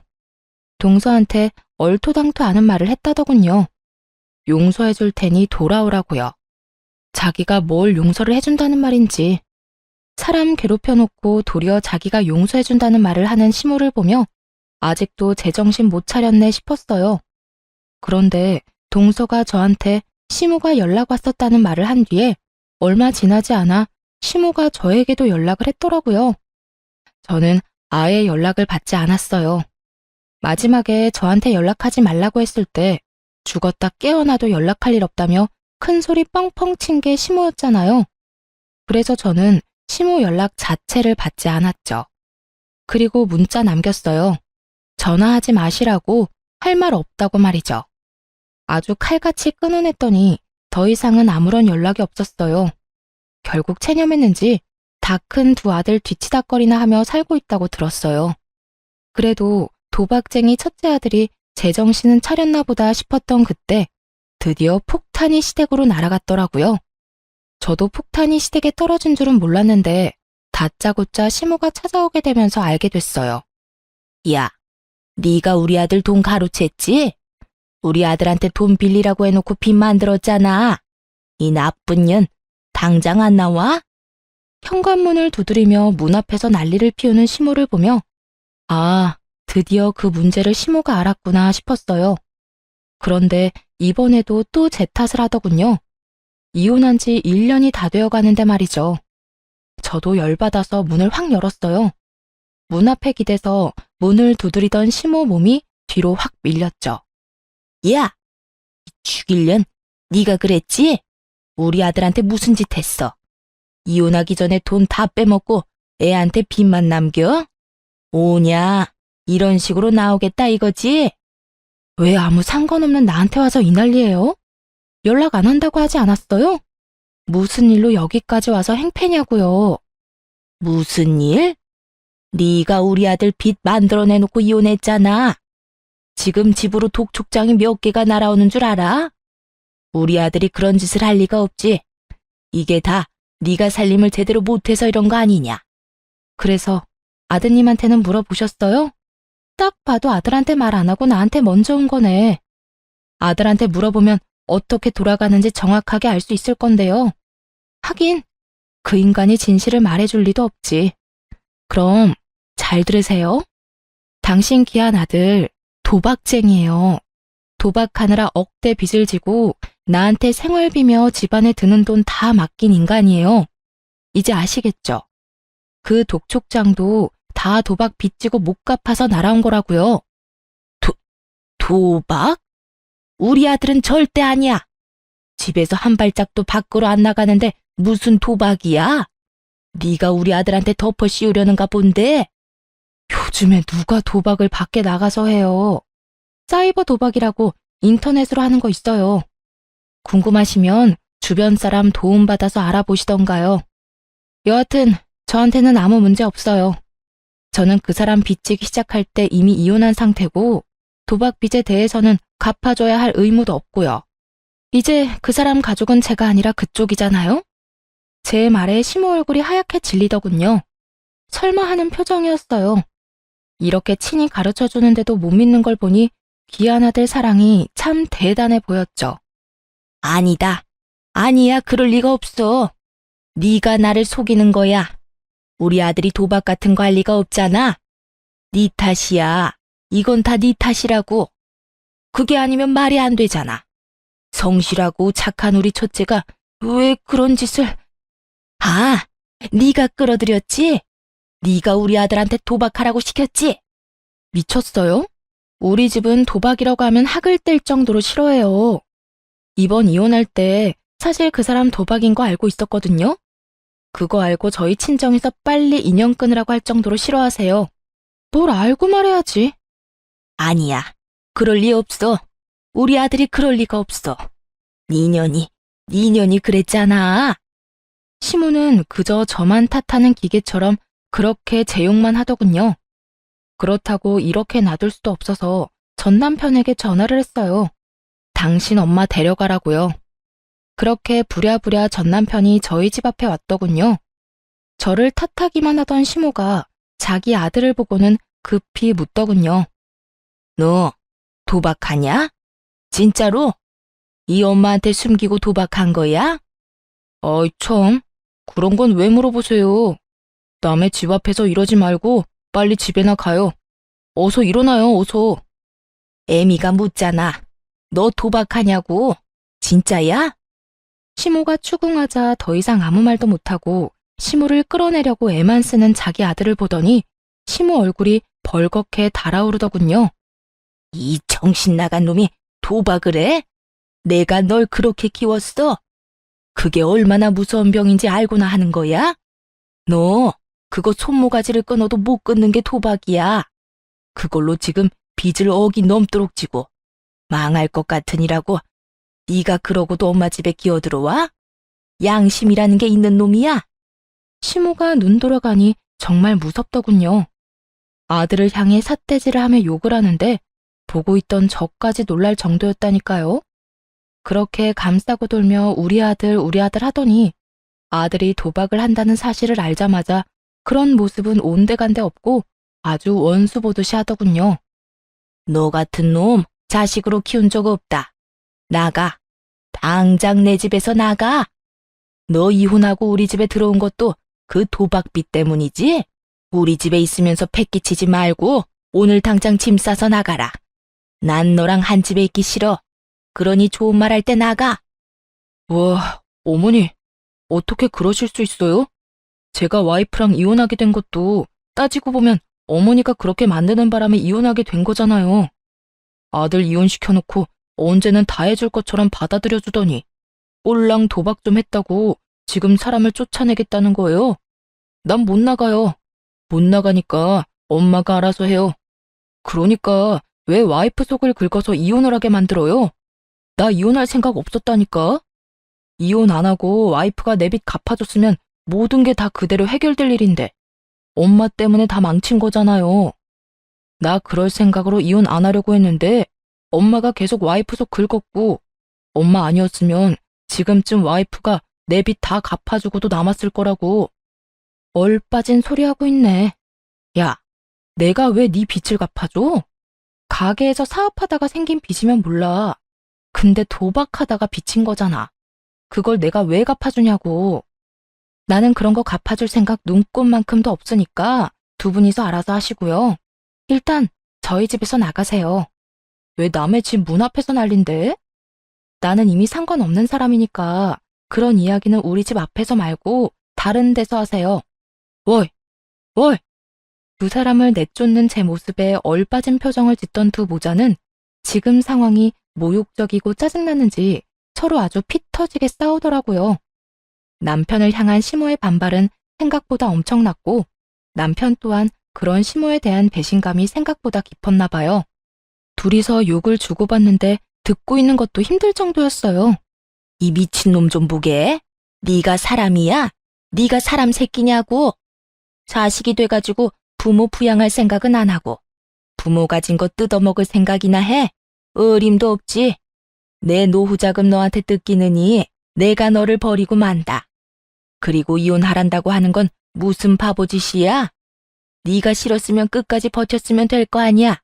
[SPEAKER 1] 동서한테 얼토당토 않은 말을 했다더군요. 용서해줄 테니 돌아오라고요. 자기가 뭘 용서를 해준다는 말인지. 사람 괴롭혀놓고 도리어 자기가 용서해준다는 말을 하는 시모를 보며 아직도 제정신 못 차렸네 싶었어요. 그런데 동서가 저한테 시모가 연락 왔었다는 말을 한 뒤에 얼마 지나지 않아 시모가 저에게도 연락을 했더라고요. 저는 아예 연락을 받지 않았어요. 마지막에 저한테 연락하지 말라고 했을 때 죽었다 깨어나도 연락할 일 없다며 큰 소리 뻥뻥 친 게 시모였잖아요. 그래서 저는 시모 연락 자체를 받지 않았죠. 그리고 문자 남겼어요. 전화하지 마시라고 할 말 없다고 말이죠. 아주 칼같이 끊어냈더니 더 이상은 아무런 연락이 없었어요. 결국 체념했는지 다 큰 두 아들 뒤치다거리나 하며 살고 있다고 들었어요. 그래도 도박쟁이 첫째 아들이 제정신은 차렸나 보다 싶었던 그때 드디어 폭탄이 시댁으로 날아갔더라고요. 저도 폭탄이 시댁에 떨어진 줄은 몰랐는데 다짜고짜 시모가 찾아오게 되면서 알게 됐어요. 야, 네가 우리 아들 돈 가로챘지? 우리 아들한테 돈 빌리라고 해놓고 빚 만들었잖아. 이 나쁜 년, 당장 안 나와? 현관문을 두드리며 문 앞에서 난리를 피우는 시모를 보며 아, 드디어 그 문제를 시모가 알았구나 싶었어요. 그런데 이번에도 또 제 탓을 하더군요. 이혼한 지 1년이 다 되어 가는데 말이죠. 저도 열받아서 문을 확 열었어요. 문 앞에 기대서 문을 두드리던 시모 몸이 뒤로 확 밀렸죠. 야! 죽일년, 네가 그랬지? 우리 아들한테 무슨 짓 했어? 이혼하기 전에 돈 다 빼먹고 애한테 빚만 남겨? 오냐, 이런 식으로 나오겠다 이거지? 왜 아무 상관없는 나한테 와서 이 난리예요? 연락 안 한다고 하지 않았어요? 무슨 일로 여기까지 와서 행패냐고요. 무슨 일? 네가 우리 아들 빚 만들어내놓고 이혼했잖아. 지금 집으로 독촉장이 몇 개가 날아오는 줄 알아? 우리 아들이 그런 짓을 할 리가 없지. 이게 다 네가 살림을 제대로 못해서 이런 거 아니냐. 그래서 아드님한테는 물어보셨어요? 딱 봐도 아들한테 말 안 하고 나한테 먼저 온 거네. 아들한테 물어보면 어떻게 돌아가는지 정확하게 알 수 있을 건데요. 하긴 그 인간이 진실을 말해줄 리도 없지. 그럼 잘 들으세요. 당신 귀한 아들 도박쟁이에요. 도박하느라 억대 빚을 지고 나한테 생활비며 집안에 드는 돈 다 맡긴 인간이에요. 이제 아시겠죠? 그 독촉장도 다 도박 빚지고 못 갚아서 날아온 거라고요. 도박? 우리 아들은 절대 아니야. 집에서 한 발짝도 밖으로 안 나가는데 무슨 도박이야? 네가 우리 아들한테 덮어 씌우려는가 본데? 요즘에 누가 도박을 밖에 나가서 해요. 사이버 도박이라고 인터넷으로 하는 거 있어요. 궁금하시면 주변 사람 도움받아서 알아보시던가요. 여하튼 저한테는 아무 문제 없어요. 저는 그 사람 빚지기 시작할 때 이미 이혼한 상태고 도박 빚에 대해서는 갚아줘야 할 의무도 없고요. 이제 그 사람 가족은 제가 아니라 그쪽이잖아요. 제 말에 시모 얼굴이 하얗게 질리더군요. 설마 하는 표정이었어요. 이렇게 친히 가르쳐주는데도 못 믿는 걸 보니 귀한 아들 사랑이 참 대단해 보였죠. 아니다. 아니야, 그럴 리가 없어. 네가 나를 속이는 거야. 우리 아들이 도박 같은 거 할 리가 없잖아. 네 탓이야. 이건 다 네 탓이라고. 그게 아니면 말이 안 되잖아. 성실하고 착한 우리 첫째가 왜 그런 짓을... 아, 네가 끌어들였지? 네가 우리 아들한테 도박하라고 시켰지? 미쳤어요? 우리 집은 도박이라고 하면 학을 뗄 정도로 싫어해요. 이번 이혼할 때 사실 그 사람 도박인 거 알고 있었거든요. 그거 알고 저희 친정에서 빨리 인연 끊으라고 할 정도로 싫어하세요. 뭘 알고 말해야지. 아니야. 그럴 리 없어. 우리 아들이 그럴 리가 없어. 니년이 그랬잖아. 시모는 그저 저만 탓하는 기계처럼 그렇게 제 욕만 하더군요. 그렇다고 이렇게 놔둘 수도 없어서 전 남편에게 전화를 했어요. 당신 엄마 데려가라고요. 그렇게 부랴부랴 전 남편이 저희 집 앞에 왔더군요. 저를 탓하기만 하던 시모가 자기 아들을 보고는 급히 묻더군요. 너 도박하냐? 진짜로? 이 엄마한테 숨기고 도박한 거야? 어이 참, 그런 건 왜 물어보세요. 남의 집 앞에서 이러지 말고 빨리 집에나 가요. 어서 일어나요, 어서. 애미가 묻잖아. 너 도박하냐고? 진짜야? 시모가 추궁하자 더 이상 아무 말도 못하고 시모를 끌어내려고 애만 쓰는 자기 아들을 보더니 시모 얼굴이 벌겋게 달아오르더군요. 이 정신 나간 놈이 도박을 해? 내가 널 그렇게 키웠어? 그게 얼마나 무서운 병인지 알고나 하는 거야? 너 그거 손모가지를 끊어도 못 끊는 게 도박이야. 그걸로 지금 빚을 억이 넘도록 지고 망할 것 같으니라고 네가 그러고도 엄마 집에 기어들어와? 양심이라는 게 있는 놈이야? 시모가 눈 돌아가니 정말 무섭더군요. 아들을 향해 삿대질을 하며 욕을 하는데 보고 있던 저까지 놀랄 정도였다니까요. 그렇게 감싸고 돌며 우리 아들 하더니 아들이 도박을 한다는 사실을 알자마자 그런 모습은 온데간데 없고 아주 원수 보듯이 하더군요. 너 같은 놈 자식으로 키운 적 없다. 나가. 당장 내 집에서 나가. 너 이혼하고 우리 집에 들어온 것도 그 도박빚 때문이지? 우리 집에 있으면서 패기치지 말고 오늘 당장 짐 싸서 나가라. 난 너랑 한 집에 있기 싫어. 그러니 좋은 말 할 때 나가. 와, 어머니, 어떻게 그러실 수 있어요? 제가 와이프랑 이혼하게 된 것도 따지고 보면 어머니가 그렇게 만드는 바람에 이혼하게 된 거잖아요. 아들 이혼시켜놓고 언제는 다 해줄 것처럼 받아들여주더니 꼴랑 도박 좀 했다고 지금 사람을 쫓아내겠다는 거예요. 난 못 나가요. 못 나가니까 엄마가 알아서 해요. 그러니까 왜 와이프 속을 긁어서 이혼을 하게 만들어요? 나 이혼할 생각 없었다니까. 이혼 안 하고 와이프가 내 빚 갚아줬으면 모든 게 다 그대로 해결될 일인데 엄마 때문에 다 망친 거잖아요. 나 그럴 생각으로 이혼 안 하려고 했는데 엄마가 계속 와이프 속 긁었고 엄마 아니었으면 지금쯤 와이프가 내 빚 다 갚아주고도 남았을 거라고. 얼빠진 소리 하고 있네. 야, 내가 왜 네 빚을 갚아줘? 가게에서 사업하다가 생긴 빚이면 몰라. 근데 도박하다가 빚인 거잖아. 그걸 내가 왜 갚아주냐고. 나는 그런 거 갚아줄 생각 눈꼽만큼도 없으니까 두 분이서 알아서 하시고요. 일단 저희 집에서 나가세요. 왜 남의 집 문 앞에서 난린데? 나는 이미 상관없는 사람이니까 그런 이야기는 우리 집 앞에서 말고 다른 데서 하세요. 월! 월! 두 사람을 내쫓는 제 모습에 얼빠진 표정을 짓던 두 모자는 지금 상황이 모욕적이고 짜증나는지 서로 아주 피 터지게 싸우더라고요. 남편을 향한 시모의 반발은 생각보다 엄청났고 남편 또한 그런 시모에 대한 배신감이 생각보다 깊었나 봐요. 둘이서 욕을 주고받는데 듣고 있는 것도 힘들 정도였어요. 이 미친놈 좀 보게. 네가 사람이야? 네가 사람 새끼냐고. 자식이 돼가지고 부모 부양할 생각은 안 하고 부모 가진 거 뜯어먹을 생각이나 해? 어림도 없지. 내 노후자금 너한테 뜯기느니 내가 너를 버리고 만다. 그리고 이혼하란다고 하는 건 무슨 바보짓이야? 네가 싫었으면 끝까지 버텼으면 될 거 아니야.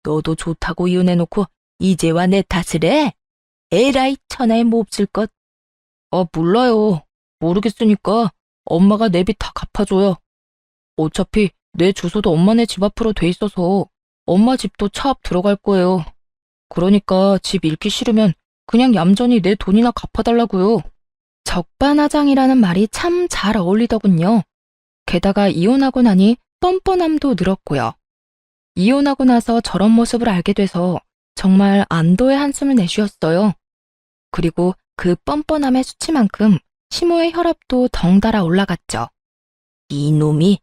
[SPEAKER 1] 너도 좋다고 이혼해놓고 이제와 내 탓을 해? 에라이 천하의 몹쓸 것. 몰라요. 모르겠으니까 엄마가 내 빚 다 갚아줘요. 어차피 내 주소도 엄마네 집 앞으로 돼 있어서 엄마 집도 차 앞 들어갈 거예요. 그러니까 집 잃기 싫으면 그냥 얌전히 내 돈이나 갚아달라고요. 적반하장이라는 말이 참 잘 어울리더군요. 게다가 이혼하고 나니 뻔뻔함도 늘었고요. 이혼하고 나서 저런 모습을 알게 돼서 정말 안도의 한숨을 내쉬었어요. 그리고 그 뻔뻔함의 수치만큼 시모의 혈압도 덩달아 올라갔죠. 이놈이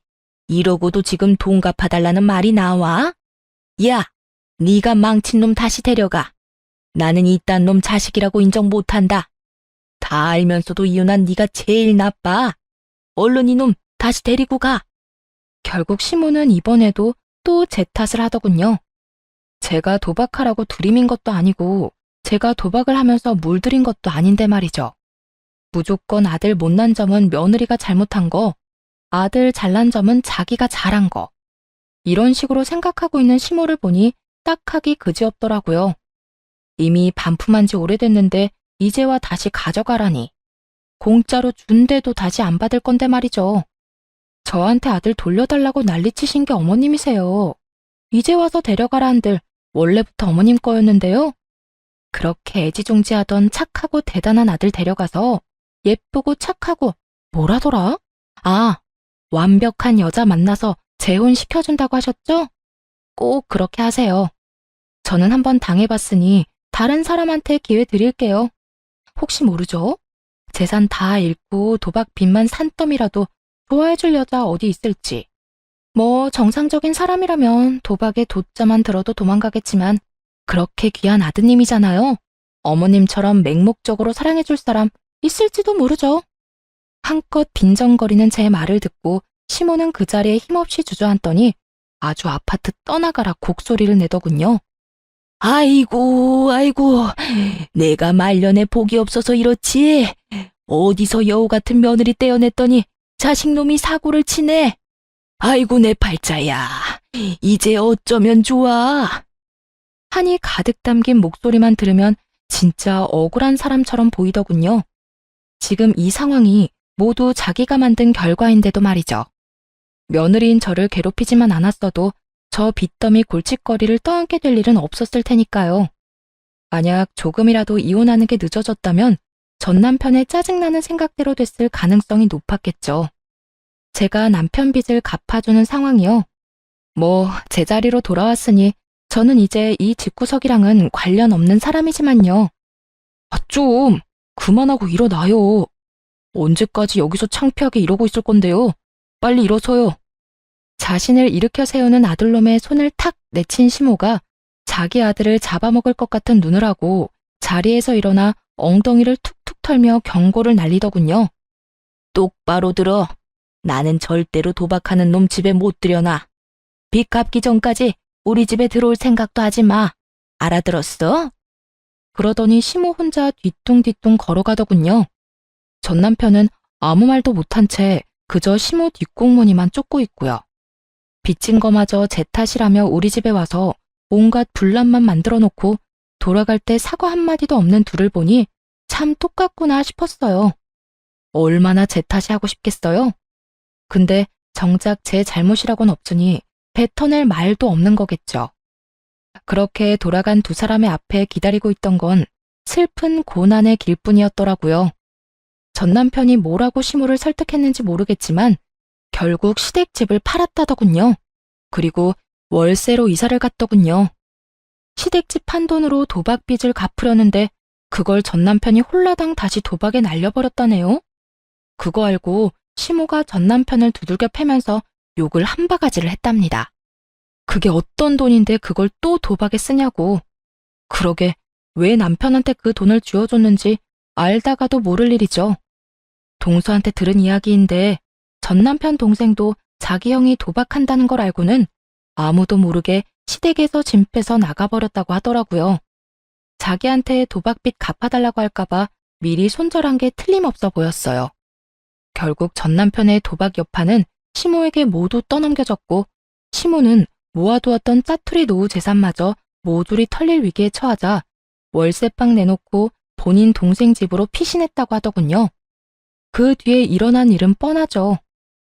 [SPEAKER 1] 이러고도 지금 돈 갚아달라는 말이 나와? 야, 네가 망친 놈 다시 데려가. 나는 이딴 놈 자식이라고 인정 못한다. 다 알면서도 이혼한 네가 제일 나빠. 얼른 이놈 다시 데리고 가. 결국 시모는 이번에도 또 제 탓을 하더군요. 제가 도박하라고 들이민 것도 아니고 제가 도박을 하면서 물들인 것도 아닌데 말이죠. 무조건 아들 못난 점은 며느리가 잘못한 거, 아들 잘난 점은 자기가 잘한 거. 이런 식으로 생각하고 있는 시모를 보니 딱하기 그지없더라고요. 이미 반품한 지 오래됐는데 이제와 다시 가져가라니. 공짜로 준대도 다시 안 받을 건데 말이죠. 저한테 아들 돌려달라고 난리치신 게 어머님이세요. 이제 와서 데려가라 한들 원래부터 어머님 거였는데요. 그렇게 애지중지하던 착하고 대단한 아들 데려가서 예쁘고 착하고 뭐라더라? 완벽한 여자 만나서 재혼시켜준다고 하셨죠? 꼭 그렇게 하세요. 저는 한번 당해봤으니 다른 사람한테 기회 드릴게요. 혹시 모르죠? 재산 다 잃고 도박 빚만 산더미라도 좋아해줄 여자 어디 있을지. 뭐 정상적인 사람이라면 도박에 돛자만 들어도 도망가겠지만 그렇게 귀한 아드님이잖아요. 어머님처럼 맹목적으로 사랑해줄 사람 있을지도 모르죠. 한껏 빈정거리는 제 말을 듣고 시모는 그 자리에 힘없이 주저앉더니 아주 아파트 떠나가라 곡소리를 내더군요. 아이고, 내가 말년에 복이 없어서 이렇지. 어디서 여우 같은 며느리 떼어냈더니 자식놈이 사고를 치네. 아이고 내 팔자야. 이제 어쩌면 좋아. 한이 가득 담긴 목소리만 들으면 진짜 억울한 사람처럼 보이더군요. 지금 이 상황이 모두 자기가 만든 결과인데도 말이죠. 며느리인 저를 괴롭히지만 않았어도 저 빚더미 골칫거리를 떠안게 될 일은 없었을 테니까요. 만약 조금이라도 이혼하는 게 늦어졌다면 전 남편의 짜증나는 생각대로 됐을 가능성이 높았겠죠. 제가 남편 빚을 갚아주는 상황이요. 뭐 제자리로 돌아왔으니 저는 이제 이 집구석이랑은 관련 없는 사람이지만요. 좀 그만하고 일어나요. 언제까지 여기서 창피하게 이러고 있을 건데요. 빨리 일어서요. 자신을 일으켜 세우는 아들놈의 손을 탁 내친 시모가 자기 아들을 잡아먹을 것 같은 눈을 하고 자리에서 일어나 엉덩이를 툭툭 털며 경고를 날리더군요. 똑바로 들어. 나는 절대로 도박하는 놈 집에 못 들여놔. 빚 갚기 전까지 우리 집에 들어올 생각도 하지 마. 알아들었어? 그러더니 시모 혼자 뒤뚱뒤뚱 걸어가더군요. 전 남편은 아무 말도 못한 채 그저 시모 뒷공무니만 쫓고 있고요. 빚진 거마저 제 탓이라며 우리 집에 와서 온갖 분란만 만들어 놓고 돌아갈 때 사과 한마디도 없는 둘을 보니 참 똑같구나 싶었어요. 얼마나 제 탓이 하고 싶겠어요? 근데 정작 제 잘못이라고는 없으니 뱉어낼 말도 없는 거겠죠. 그렇게 돌아간 두 사람의 앞에 기다리고 있던 건 슬픈 고난의 길뿐이었더라고요. 전 남편이 뭐라고 시모를 설득했는지 모르겠지만 결국 시댁집을 팔았다더군요. 그리고 월세로 이사를 갔더군요. 시댁집 판 돈으로 도박빚을 갚으려는데 그걸 전 남편이 홀라당 다시 도박에 날려버렸다네요. 그거 알고 시모가 전 남편을 두들겨 패면서 욕을 한 바가지를 했답니다. 그게 어떤 돈인데 그걸 또 도박에 쓰냐고. 그러게 왜 남편한테 그 돈을 쥐어줬는지 알다가도 모를 일이죠. 동서한테 들은 이야기인데 전 남편 동생도 자기 형이 도박한다는 걸 알고는 아무도 모르게 시댁에서 짐 빼서 나가버렸다고 하더라고요. 자기한테 도박빚 갚아달라고 할까봐 미리 손절한 게 틀림없어 보였어요. 결국 전 남편의 도박 여파는 시모에게 모두 떠넘겨졌고 시모는 모아두었던 짜투리 노후 재산마저 모조리 털릴 위기에 처하자 월세방 내놓고 본인 동생 집으로 피신했다고 하더군요. 그 뒤에 일어난 일은 뻔하죠.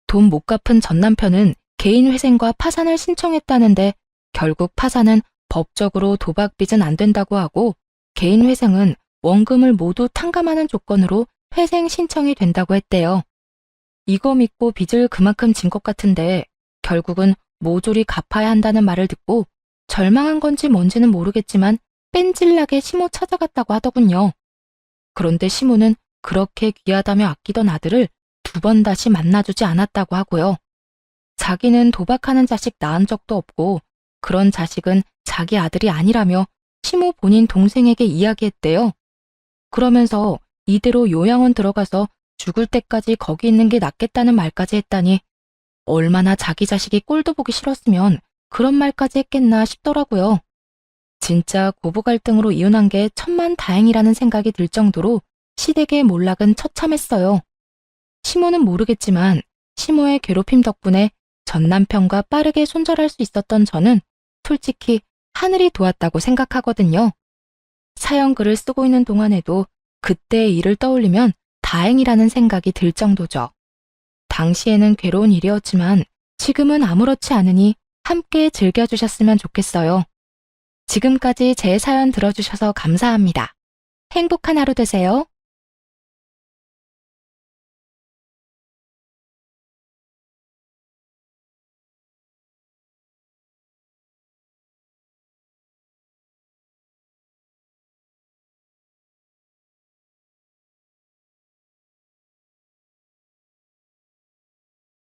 [SPEAKER 1] 돈 못 갚은 전 남편은 개인회생과 파산을 신청했다는데 결국 파산은 법적으로 도박빚은 안 된다고 하고 개인회생은 원금을 모두 탕감하는 조건으로 회생 신청이 된다고 했대요. 이거 믿고 빚을 그만큼 진 것 같은데 결국은 모조리 갚아야 한다는 말을 듣고 절망한 건지 뭔지는 모르겠지만 뺀질나게 시모 찾아갔다고 하더군요. 그런데 시모는 그렇게 귀하다며 아끼던 아들을 2번 다시 만나주지 않았다고 하고요. 자기는 도박하는 자식 낳은 적도 없고 그런 자식은 자기 아들이 아니라며 시모 본인 동생에게 이야기했대요. 그러면서 이대로 요양원 들어가서 죽을 때까지 거기 있는 게 낫겠다는 말까지 했다니 얼마나 자기 자식이 꼴도 보기 싫었으면 그런 말까지 했겠나 싶더라고요. 진짜 고부 갈등으로 이혼한 게 천만다행이라는 생각이 들 정도로 시댁의 몰락은 처참했어요. 시모는 모르겠지만 시모의 괴롭힘 덕분에 전 남편과 빠르게 손절할 수 있었던 저는 솔직히 하늘이 도왔다고 생각하거든요. 사연 글을 쓰고 있는 동안에도 그때의 일을 떠올리면 다행이라는 생각이 들 정도죠. 당시에는 괴로운 일이었지만 지금은 아무렇지 않으니 함께 즐겨주셨으면 좋겠어요. 지금까지 제 사연 들어주셔서 감사합니다. 행복한 하루 되세요.